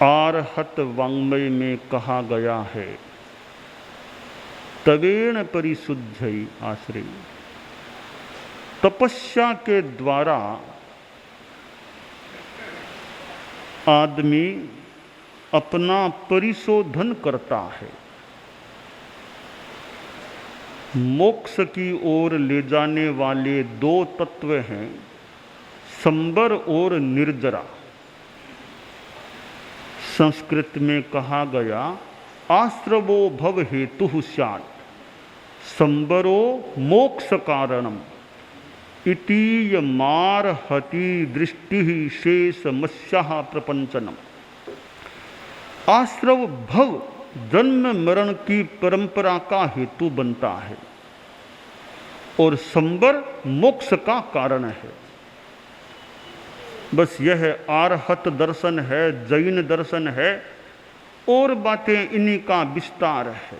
आरहत वाङ्मय में कहा गया है, तवेण परिशुद्धई आश्रय। तपस्या के द्वारा आदमी अपना परिशोधन करता है। मोक्ष की ओर ले जाने वाले दो तत्व हैं, संबर और निर्जरा। संस्कृत में कहा गया, आश्रवो भव हेतु स्यात्, संबरो मोक्ष कारणम, इतीयमार्हति दृष्टि शेषमस्याः प्रपंचनम। आश्रव भव जन्म मरण की परंपरा का हेतु बनता है और संबर मोक्ष का कारण है। बस यह आरहत दर्शन है, जैन दर्शन है, और बातें इन्हीं का विस्तार है।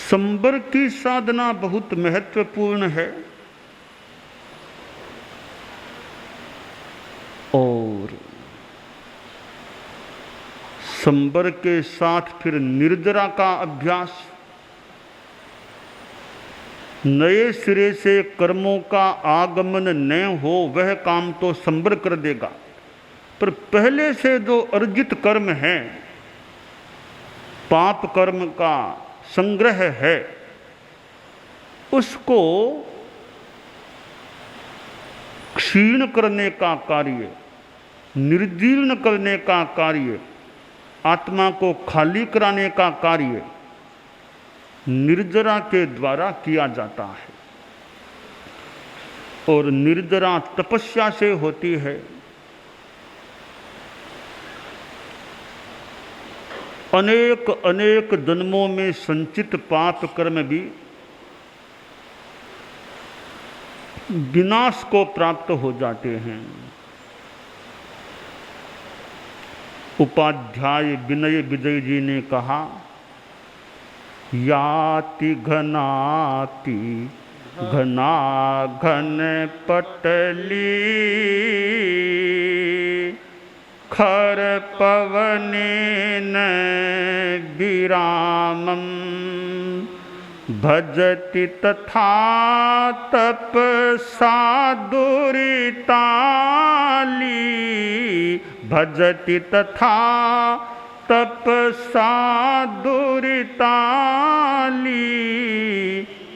संबर की साधना बहुत महत्वपूर्ण है और संबर के साथ फिर निर्जरा का अभ्यास। नए सिरे से कर्मों का आगमन न हो वह काम तो संबर कर देगा, पर पहले से जो अर्जित कर्म है, पाप कर्म का संग्रह है, उसको क्षीण करने का कार्य, निर्जीर्ण करने का कार्य, आत्मा को खाली कराने का कार्य निर्जरा के द्वारा किया जाता है। और निर्जरा तपस्या से होती है। अनेक अनेक जन्मों में संचित पाप कर्म भी विनाश को प्राप्त हो जाते हैं। उपाध्याय विनय विजय जी ने कहा, याति घनाति घना घन पटली, खर पवनेन विरामम, भजति तथा तपसा दुरिताली, भजति तथा तपसा दुरिताली,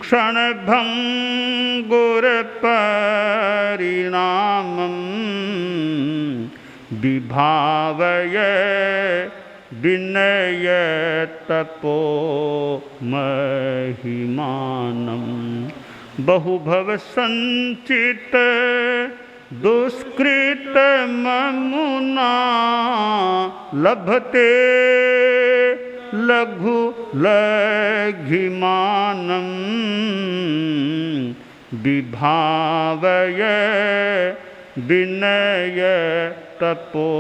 क्षणभंगुर परिणामम, विभावय विनय तपो महिमानम। बहुभव संचित दुष्कृत ममुना, लभते लघु लघिमानम, विभावय विनय तपो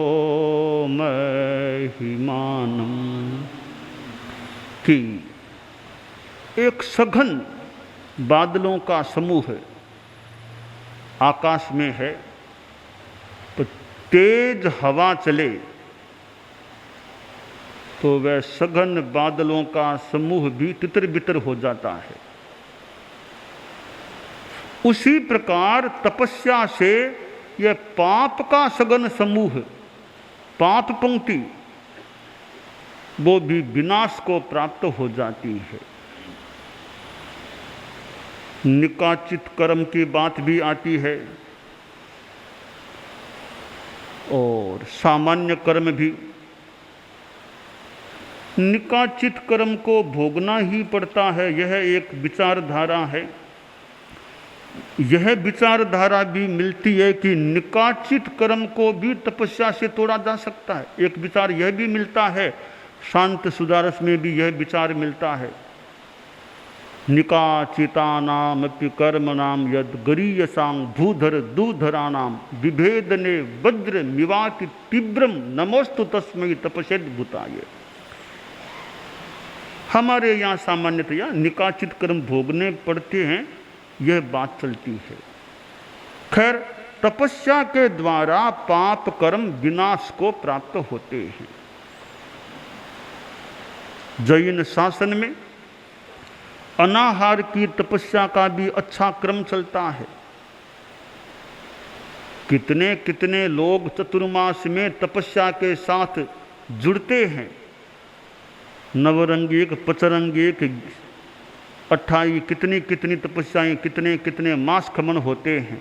महिमानम। कि एक सघन बादलों का समूह आकाश में है, तो तेज हवा चले तो वह सघन बादलों का समूह भी तितर बितर हो जाता है। उसी प्रकार तपस्या से यह पाप का सघन समूह, पाप पंक्ति, वो भी विनाश को प्राप्त हो जाती है। निकाचित कर्म की बात भी आती है और सामान्य कर्म भी। निकाचित कर्म को भोगना ही पड़ता है, यह एक विचारधारा है। यह विचारधारा भी मिलती है कि निकाचित कर्म को भी तपस्या से तोड़ा जा सकता है। एक विचार यह भी मिलता है, शांत सुदारस में भी यह विचार मिलता है, निकाचितानामपि कर्मणाम यद गरीयसां भूधर दूधराणाम विभेदने वज्र मिवाति तीव्रम नमोस्तु तस्मै तपस्येद भूताय। हमारे यहाँ सामान्यतया निकाचित कर्म भोगने पड़ते हैं, यह बात चलती है। खैर, तपस्या के द्वारा पाप कर्म विनाश को प्राप्त होते हैं। जैन शासन में अनाहार की तपस्या का भी अच्छा क्रम चलता है। कितने कितने लोग चतुर्मास में तपस्या के साथ जुड़ते हैं। नवरंगिक, पचरंगिक, 28 कितनी कितनी तपस्याएं, कितने कितने मास खमन होते हैं।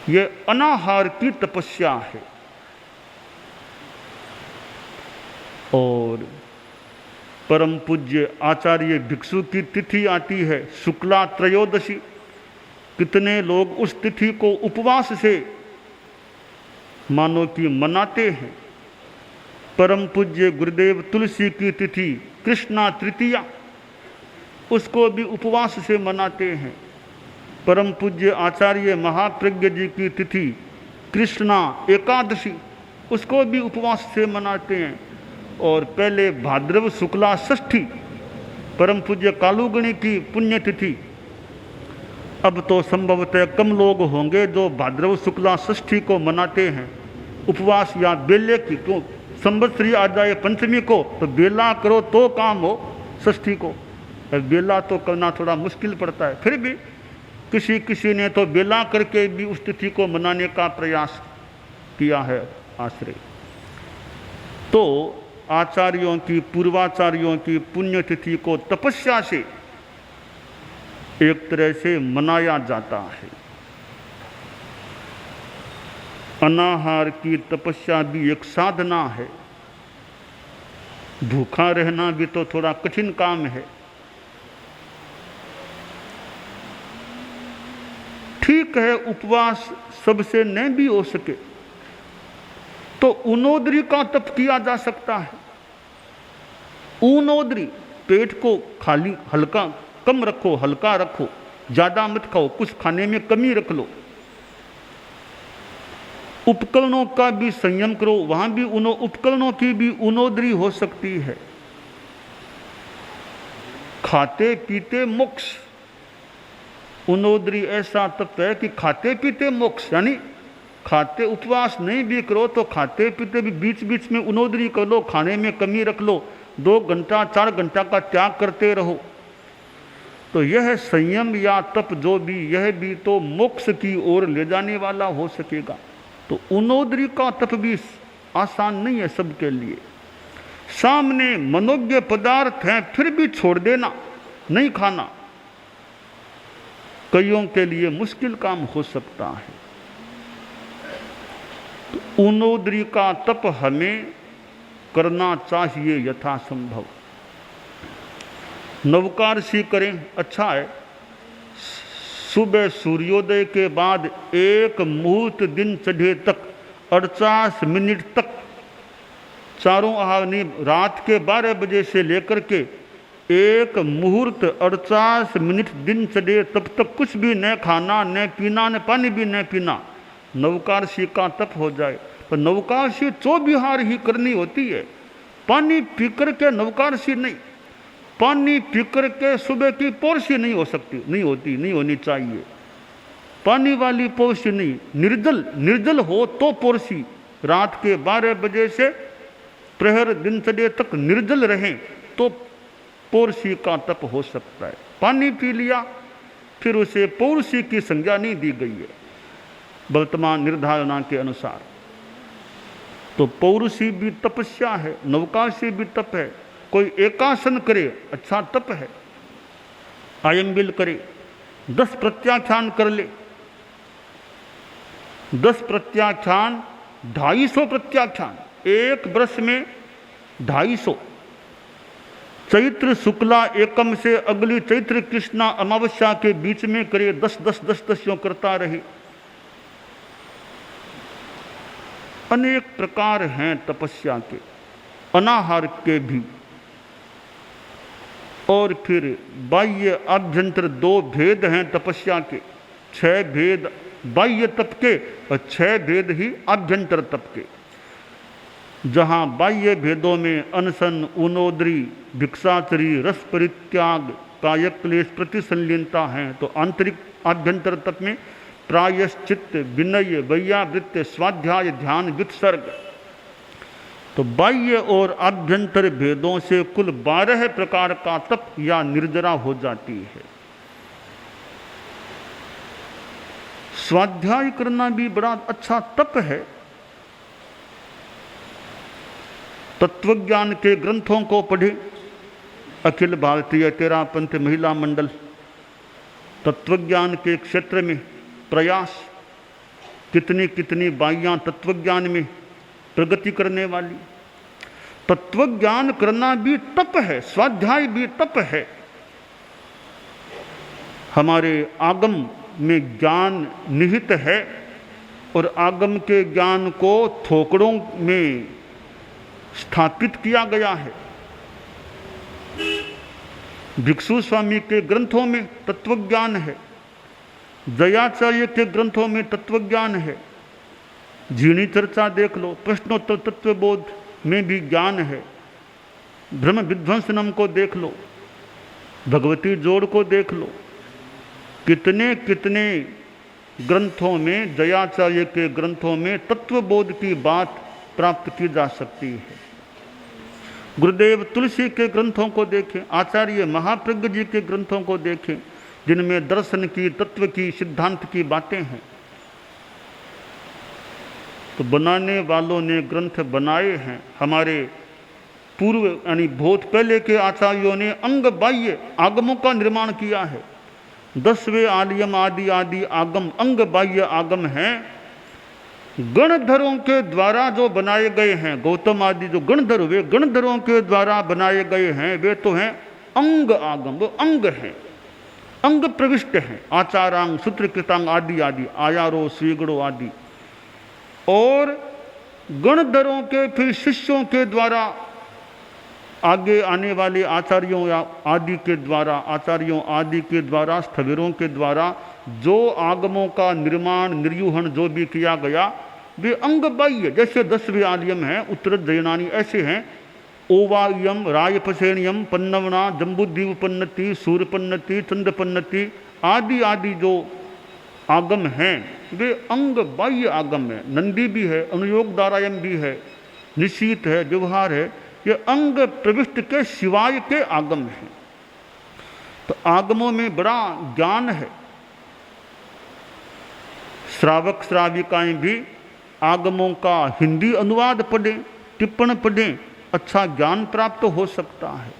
ये अनाहार की तपस्या है। और परम पूज्य आचार्य भिक्षु की तिथि आती है शुक्ला त्रयोदशी। कितने लोग उस तिथि को उपवास से मानो कि मनाते हैं। परम पूज्य गुरुदेव तुलसी की तिथि कृष्णा तृतीया, उसको भी उपवास से मनाते हैं। परम पूज्य आचार्य महाप्रज्ञ जी की तिथि कृष्णा एकादशी, उसको भी उपवास से मनाते हैं। और पहले भाद्रव शुक्ला षष्ठी परम पूज्य कालूगणी की पुण्यतिथि। अब तो संभवतः कम लोग होंगे जो भाद्रव शुक्ला षष्ठी को मनाते हैं उपवास या बेले की। तो संवत्सरी आ जाए पंचमी को तो बेला करो तो काम हो षष्ठी को। बेला तो करना थोड़ा मुश्किल पड़ता है, फिर भी किसी किसी ने तो बेला करके भी उस तिथि को मनाने का प्रयास किया है आश्रय। तो आचार्यों की, पूर्वाचार्यों की पुण्यतिथि को तपस्या से एक तरह से मनाया जाता है। अनाहार की तपस्या भी एक साधना है। भूखा रहना भी तो थोड़ा कठिन काम है। ठीक है, उपवास सबसे नहीं भी हो सके तो ऊनोदरी का तप किया जा सकता है। ऊनोदरी, पेट को खाली हल्का कम रखो, हल्का रखो, ज्यादा मत खाओ, कुछ खाने में कमी रख लो। उपकरणों का भी संयम करो, वहां भी उपकरणों की भी ऊनोदरी हो सकती है। खाते पीते मोक्ष, ऊनोदरी ऐसा तप है कि खाते पीते मोक्ष, यानी खाते उपवास नहीं भी करो तो खाते पीते भी बीच बीच में ऊनोदरी कर लो, खाने में कमी रख लो, 2 घंटा 4 घंटा का त्याग करते रहो। तो यह संयम या तप जो भी, यह भी तो मोक्ष की ओर ले जाने वाला हो सकेगा। तो ऊनोदरी का तप भी आसान नहीं है सबके लिए। सामने मनोज्ञ पदार्थ हैं फिर भी छोड़ देना, नहीं खाना, कईयों के लिए मुश्किल काम हो सकता है। तो ऊनोदरी का तप हमें करना चाहिए यथासंभव। नवकारशी करें, अच्छा है। सुबह सूर्योदय के बाद 1 मुहूर्त दिन चढ़े तक 48 मिनट तक चारों आहार नहीं, रात के 12 बजे से लेकर के 1 मुहूर्त 48 मिनट दिन चढ़े तब तक कुछ भी न खाना न पीना, न पानी भी न पीना, नवकारशी का तप हो जाए। पर नवकारशी 24 हार ही करनी होती है। पानी पीकर के नवकारशी नहीं, पानी पीकर के सुबह की पोरसी नहीं हो सकती, नहीं होती, नहीं होनी चाहिए। पानी वाली पोरसी नहीं, निर्जल हो तो पोरसी। रात के 12 बजे से प्रहर दिनचर्या तक निर्जल रहें तो पोरसी का तप हो सकता है। पानी पी लिया फिर उसे पौरुषी की संज्ञा नहीं दी गई है वर्तमान निर्धारणा के अनुसार। तो पौरुषी भी तपस्या है, नवकारशी भी तप है। कोई एकासन करे, अच्छा तप है। आयम्बिल करे, 10 प्रत्याख्यान कर ले, 10 प्रत्याख्यान, 250 प्रत्याख्यान, एक वर्ष में 250। चैत्र शुक्ला एकम से अगली चैत्र कृष्णा अमावस्या के बीच में करे, 10 यूं करता रहे। अनेक प्रकार हैं तपस्या के, अनाहार के भी। और फिर बाह्य आभ्यंतर 2 भेद हैं तपस्या के, 6 भेद बाह्य तप के और 6 भेद ही आभ्यंतर तप के। जहाँ बाह्य भेदों में अनशन, ऊनोदरी, भिक्षाचरी, रस परित्याग, कायक्लेश, प्रतिसंलीनता हैं, तो आंतरिक आभ्यंतर तप में प्रायश्चित, विनय, वैयावृत्य, स्वाध्याय, ध्यान, वित्सर्ग। तो बाह्य और आभ्यंतर भेदों से कुल 12 प्रकार का तप या निर्जरा हो जाती है। स्वाध्याय करना भी बड़ा अच्छा तप है। तत्वज्ञान के ग्रंथों को पढ़े, अखिल भारतीय तेरापंथ महिला मंडल तत्वज्ञान के क्षेत्र में प्रयास, कितनी कितनी बाइयां तत्वज्ञान में प्रगति करने वाली। तत्वज्ञान करना भी तप है, स्वाध्याय भी तप है। हमारे आगम में ज्ञान निहित है और आगम के ज्ञान को थोकड़ों में स्थापित किया गया है। भिक्षु स्वामी के ग्रंथों में तत्वज्ञान है, जयाचार्य के ग्रंथों में तत्वज्ञान है। जीणी चर्चा देख लो, प्रश्नोत्तर तत्वबोध में भी ज्ञान है। ब्रह्म विध्वंसनम को देख लो, भगवती जोड़ को देख लो, कितने कितने ग्रंथों में, जयाचार्य के ग्रंथों में तत्वबोध की बात प्राप्त की जा सकती है। गुरुदेव तुलसी के ग्रंथों को देखें, आचार्य महाप्रज्ञ जी के ग्रंथों को देखें, जिनमें दर्शन की, तत्व की, सिद्धांत की बातें हैं। तो बनाने वालों ने ग्रंथ बनाए हैं। हमारे पूर्व यानी बहुत पहले के आचार्यों ने अंग बाह्य आगमों का निर्माण किया है। 10वें आलियम आदि आदि आगम अंग बाह्य आगम हैं। गणधरों के द्वारा जो बनाए गए हैं, गौतम आदि जो गणधर हुए, गणधरों के द्वारा बनाए गए हैं, वे तो हैं अंग आगम, वो अंग हैं, अंग प्रविष्ट हैं। आचारांग, सूत्रकृतांग आदि आदि, आयारो, स्वीगड़ो आदि। और गणधरों के फिर शिष्यों के द्वारा, आगे आने वाले आचार्यों या आदि के द्वारा, आचार्यों आदि के द्वारा, स्थविरों के द्वारा जो आगमों का निर्माण, निर्यूहण जो भी किया गया, वे अंग बाह्य, जैसे 10वें आलियम हैं, उत्तर जयनानी ऐसे हैं। ओवायम, रायपसेनियम, पन्नवना, जम्बुद्वीपन्नति, सूर्यपन्नति, चंद्रपन्नति आदि आदि जो आगम हैं, वे अंग बाह्य आगम है। नंदी भी है, अनुयोग दारायम भी है, निशीत है, व्यवहार है, ये अंग प्रविष्ट के शिवाय के आगम हैं। तो आगमों में बड़ा ज्ञान है। श्रावक श्राविकाएं भी आगमों का हिंदी अनुवाद पढ़ें, टिप्पण पढ़ें, अच्छा ज्ञान प्राप्त हो सकता है।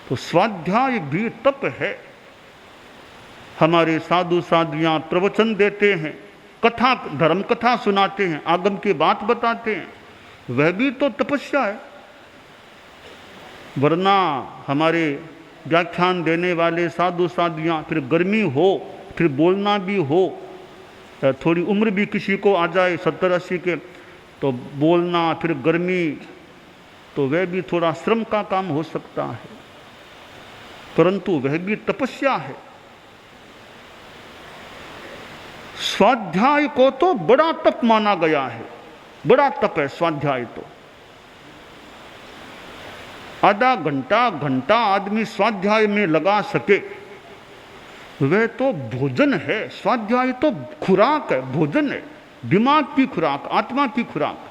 तो स्वाध्याय भी तप है। हमारे साधु साध्वियाँ प्रवचन देते हैं, कथा, धर्म कथा सुनाते हैं, आगम की बात बताते हैं, वह भी तो तपस्या है। वरना हमारे व्याख्यान देने वाले साधु साध्वियाँ, फिर गर्मी हो, फिर बोलना भी हो, थोड़ी उम्र भी किसी को आ जाए 70-80 के, तो बोलना, फिर गर्मी, तो वह भी थोड़ा श्रम का काम हो सकता है, परंतु वह भी तपस्या है। स्वाध्याय को तो बड़ा तप माना गया है, बड़ा तप है स्वाध्याय तो। आधा घंटा घंटा आदमी स्वाध्याय में लगा सके, वह तो भोजन है। स्वाध्याय तो खुराक है, भोजन है, दिमाग की खुराक, आत्मा की खुराक।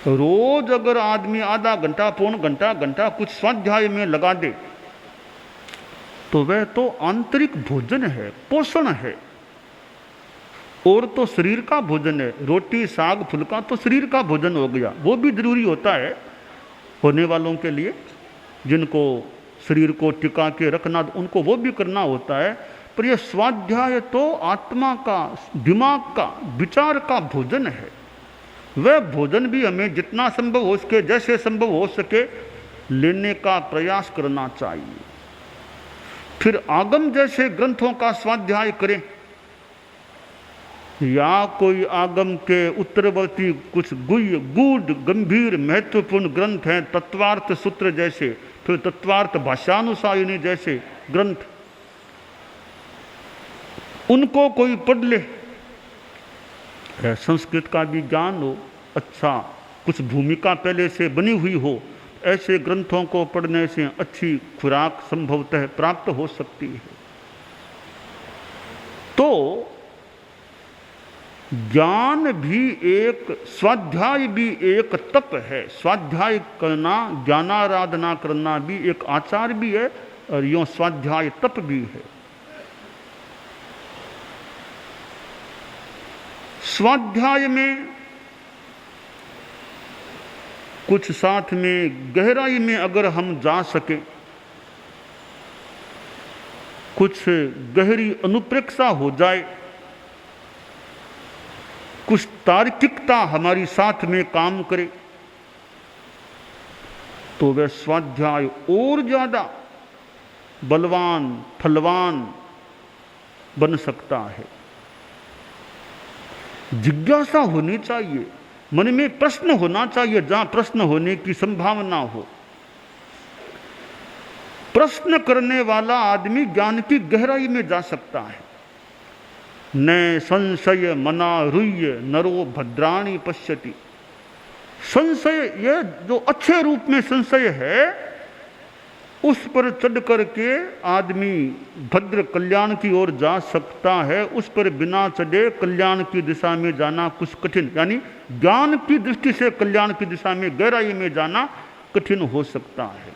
रोज अगर आदमी आधा घंटा, पौन घंटा, घंटा कुछ स्वाध्याय में लगा दे, तो वह तो आंतरिक भोजन है, पोषण है। और तो शरीर का भोजन है, रोटी साग फुल्का तो शरीर का भोजन हो गया, वो भी जरूरी होता है होने वालों के लिए, जिनको शरीर को टिका के रखना, उनको वो भी करना होता है। पर यह स्वाध्याय तो आत्मा का, दिमाग का, विचार का भोजन है। वह भोजन भी हमें जितना संभव हो सके, जैसे संभव हो सके, लेने का प्रयास करना चाहिए। फिर आगम जैसे ग्रंथों का स्वाध्याय करें, या कोई आगम के उत्तरवर्ती कुछ गूढ़ गंभीर महत्वपूर्ण ग्रंथ हैं, तत्वार्थ सूत्र जैसे, फिर तत्वार्थ भाषानुसारिणी जैसे ग्रंथ, उनको कोई पढ़ ले। संस्कृत का भी ज्ञान हो, अच्छा कुछ भूमिका पहले से बनी हुई हो, ऐसे ग्रंथों को पढ़ने से अच्छी खुराक संभवतः प्राप्त हो सकती है। तो ज्ञान भी एक, स्वाध्याय भी एक तप है। स्वाध्याय करना, ज्ञानाराधना करना भी एक आचार भी है और यूं स्वाध्याय तप भी है। स्वाध्याय में कुछ साथ में गहराई में अगर हम जा सके, कुछ गहरी अनुप्रेक्षा हो जाए, कुछ तार्किकता हमारी साथ में काम करे, तो वह स्वाध्याय और ज्यादा बलवान फलवान बन सकता है। जिज्ञासा होनी चाहिए, मन में प्रश्न होना चाहिए जहां प्रश्न होने की संभावना हो। प्रश्न करने वाला आदमी ज्ञान की गहराई में जा सकता है। न संशय मनारुह्य नरो भद्राणि पश्यति। संशय, यह जो अच्छे रूप में संशय है, उस पर चढ़ करके आदमी भद्र कल्याण की ओर जा सकता है। उस पर बिना चढ़े कल्याण की दिशा में जाना कुछ कठिन, यानी ज्ञान की दृष्टि से कल्याण की दिशा में गहराई में जाना कठिन हो सकता है।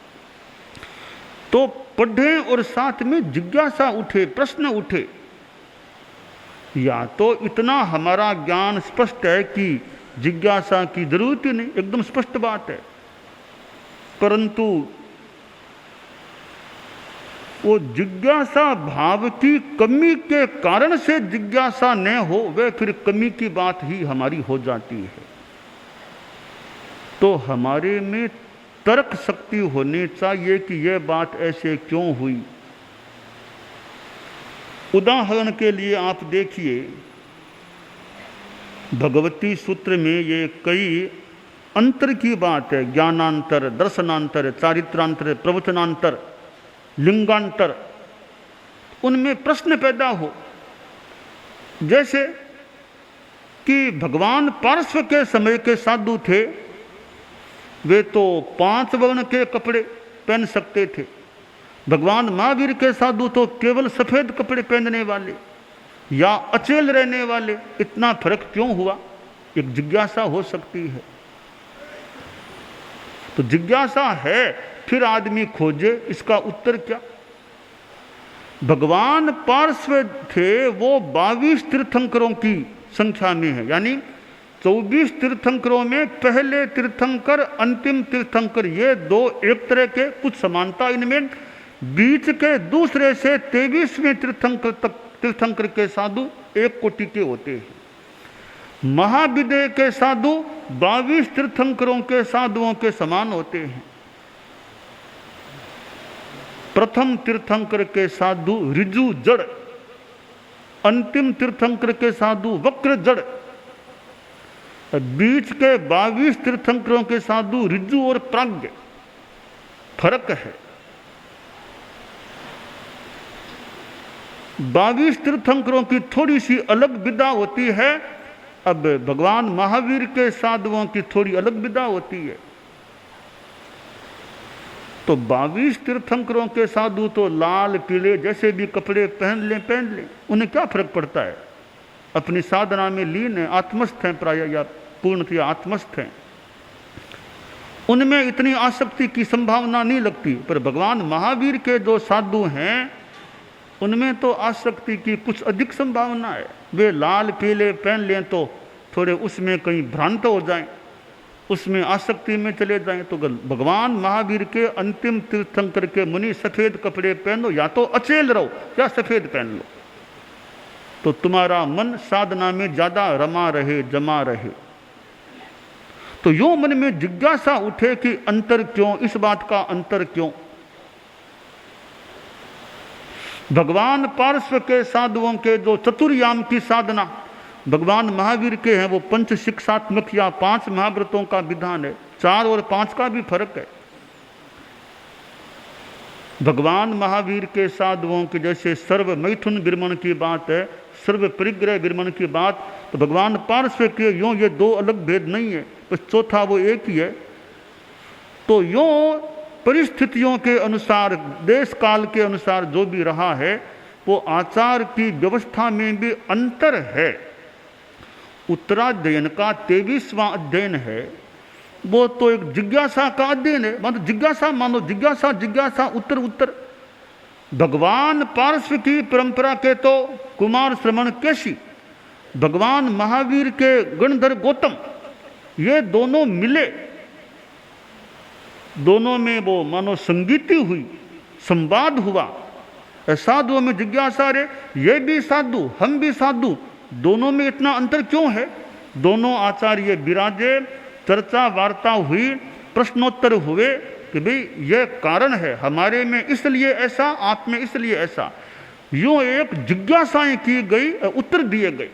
तो पढ़े और साथ में जिज्ञासा उठे, प्रश्न उठे। या तो इतना हमारा ज्ञान स्पष्ट है कि जिज्ञासा की जरूरत ही नहीं, एकदम स्पष्ट बात है, परंतु वो जिज्ञासा भाव की कमी के कारण से जिज्ञासा न हो, वह फिर कमी की बात ही हमारी हो जाती है। तो हमारे में तर्क शक्ति होनी चाहिए कि यह बात ऐसे क्यों हुई। उदाहरण के लिए आप देखिए, भगवती सूत्र में ये कई अंतर की बात है, ज्ञानांतर, दर्शनांतर, चारित्रांतर, प्रवचनांतर, लिंगांतर। उनमें प्रश्न पैदा हो, जैसे कि भगवान पार्श्व के समय के साधु थे, वे तो 5 वर्ण के कपड़े पहन सकते थे। भगवान महावीर के साधु तो केवल सफेद कपड़े पहनने वाले या अचेल रहने वाले। इतना फर्क क्यों हुआ? एक जिज्ञासा हो सकती है। तो जिज्ञासा है, फिर आदमी खोजे इसका उत्तर क्या। भगवान पार्श्व थे, वो 22 तीर्थंकरों की संख्या में है, यानी 24 तीर्थंकरों में पहले तीर्थंकर, अंतिम तीर्थंकर, ये दो एक तरह के, कुछ समानता इनमें। बीच के दूसरे से 23वें तीर्थंकर तक तीर्थंकर के साधु एक कोटि के होते हैं। महाविदय के साधु 22 तीर्थंकरों के साधुओं के समान होते हैं। प्रथम तीर्थंकर के साधु ऋजु जड़, अंतिम तीर्थंकर के साधु वक्र जड़, बीच के 22 तीर्थंकरों के साधु ऋजु और प्राज्ञ। फर्क है। 22 तीर्थंकरों की थोड़ी सी अलग विधा होती है। अब भगवान महावीर के साधुओं की थोड़ी अलग विधा होती है। तो 22 तीर्थंकरों के साधु तो लाल पीले जैसे भी कपड़े पहन लें, उन्हें क्या फर्क पड़ता है? अपनी साधना में लीन है, आत्मस्थ हैं, प्राय या पूर्णतया आत्मस्थ हैं। उनमें इतनी आसक्ति की संभावना नहीं लगती। पर भगवान महावीर के जो साधु हैं, उनमें तो आसक्ति की कुछ अधिक संभावना है। वे लाल पीले पहन लें तो थोड़े उसमें कहीं भ्रांत हो जाएं, उसमें आसक्ति में चले जाएं। तो भगवान महावीर के अंतिम तीर्थंकर के मुनि सफ़ेद कपड़े पहनो, या तो अचेल रहो या सफ़ेद पहन लो, तो तुम्हारा मन साधना में ज़्यादा रमा रहे, जमा रहे। तो यूँ मन में जिज्ञासा उठे कि अंतर क्यों, इस बात का अंतर क्यों। भगवान पार्श्व के साधुओं के जो चतुर्याम की साधना भगवान महावीर के हैं, वो 5 शिक्षात्मक या 5 महाव्रतों का विधान है। 4 और 5 का भी फर्क है। भगवान महावीर के साधुओं के जैसे सर्व मैथुन विरमण की बात है, सर्व परिग्रह विरमण की बात, तो भगवान पार्श्व के यूँ ये 2 अलग भेद नहीं है, बस चौथा वो एक ही है। तो यूँ परिस्थितियों के अनुसार, देश काल के अनुसार जो भी रहा है, वो आचार की व्यवस्था में भी अंतर है। उत्तराध्ययन का 23वां अध्ययन है, वो तो एक जिज्ञासा का अध्ययन है। मतलब जिज्ञासा मानो, जिज्ञासा जिज्ञासा, उत्तर उत्तर। भगवान पार्श्व की परंपरा के तो कुमार श्रवण केशी, भगवान महावीर के गणधर गौतम, ये दोनों मिले, दोनों में वो मानो संगीति हुई, संवाद हुआ। साधुओं में जिज्ञासा रे, ये भी साधु हम भी साधु, दोनों में इतना अंतर क्यों है? दोनों आचार्य विराजे, चर्चा वार्ता हुई, प्रश्नोत्तर हुए कि भाई ये कारण है हमारे में इसलिए ऐसा, आप में इसलिए ऐसा। यूं एक जिज्ञासाएं की गई, उत्तर दिए गए।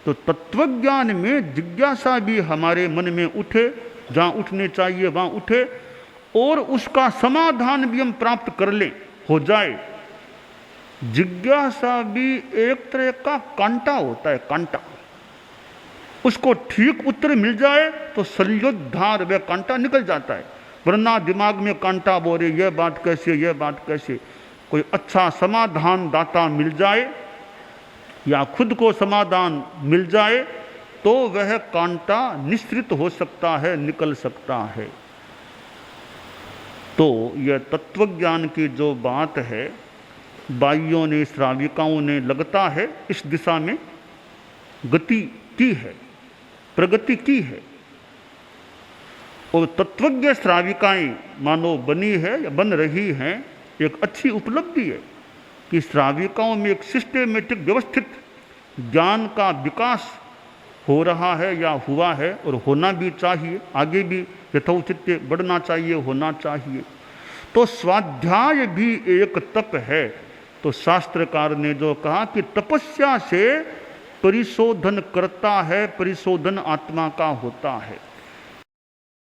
तो तत्वज्ञान में जिज्ञासा भी हमारे मन में उठे, जहाँ उठने चाहिए वहाँ उठे, और उसका समाधान भी हम प्राप्त कर लें, हो जाए। जिज्ञासा भी एक तरह का कांटा होता है, कांटा। उसको ठीक उत्तर मिल जाए तो सलयोद्धार वह कांटा निकल जाता है। वरना दिमाग में कांटा बोले, यह बात कैसे, यह बात कैसे। कोई अच्छा समाधान दाता मिल जाए या खुद को समाधान मिल जाए तो वह कांटा निश्चित हो सकता है, निकल सकता है। तो यह तत्वज्ञान की जो बात है, बाइयों ने, श्राविकाओं ने लगता है इस दिशा में गति की है, प्रगति की है। और तत्वज्ञ श्राविकाएं मानो बनी है या बन रही हैं, एक अच्छी उपलब्धि है कि श्राविकाओं में एक सिस्टेमेटिक व्यवस्थित ज्ञान का विकास हो रहा है या हुआ है, और होना भी चाहिए, आगे भी यथोचित बढ़ना चाहिए, होना चाहिए। तो स्वाध्याय भी एक तप है। तो शास्त्रकार ने जो कहा कि तपस्या से परिशोधन करता है, परिशोधन आत्मा का होता है।